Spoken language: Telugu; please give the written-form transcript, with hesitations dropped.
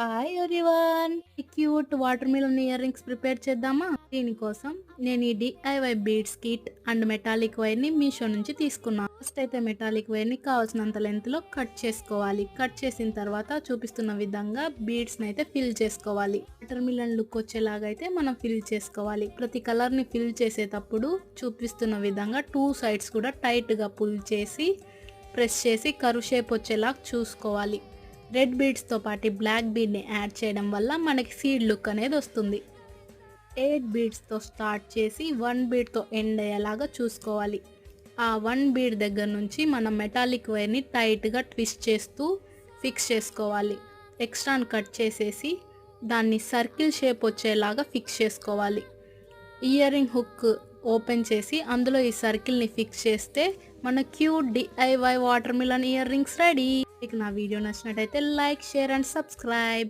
Hi everyone! ఈ cute watermelon earrings prepare చేద్దామా? దీనికోసం నేను ఈ DIY beads kit and metallic wire ని మీషో నుంచి తీసుకున్నాను. ఫస్ట్ అయితే మెటాలిక్ వైర్ ని కావాల్సినంత లెంత్ లో కట్ చేసుకోవాలి. కట్ చేసిన తర్వాత చూపిస్తున్న విధంగా బీడ్స్ ని అయితే ఫిల్ చేసుకోవాలి. వాటర్ మిలన్ లుక్ వచ్చేలాగా అయితే మనం ఫిల్ చేసుకోవాలి. ప్రతి కలర్ ని ఫిల్ చేసేటప్పుడు చూపిస్తున్న విధంగా 2 సైడ్స్ కూడా టైట్ గా పుల్ చేసి ప్రెస్ చేసి కర్వ్ షేప్ వచ్చేలాగా చూసుకోవాలి. రెడ్ బీడ్స్తో పాటు బ్లాక్ బీడ్ని యాడ్ చేయడం వల్ల మనకి సీడ్ లుక్ అనేది వస్తుంది. 8 బీడ్స్తో స్టార్ట్ చేసి 1 బీడ్తో ఎండ్ అయ్యేలాగా చూసుకోవాలి. ఆ 1 బీడ్ దగ్గర నుంచి మనం మెటాలిక్ వైర్ని టైట్గా ట్విస్ట్ చేస్తూ ఫిక్స్ చేసుకోవాలి. ఎక్స్ట్రాని కట్ చేసేసి దాన్ని సర్కిల్ షేప్ వచ్చేలాగా ఫిక్స్ చేసుకోవాలి. ఇయర్ రింగ్ హుక్ ఓపెన్ చేసి అందులో ఈ సర్కిల్ని ఫిక్స్ చేస్తే మన cute DIY water melon ear rings ready. మీకు నా వీడియో నచ్చినట్టయితే లైక్, షేర్ అండ్ సబ్స్క్రైబ్.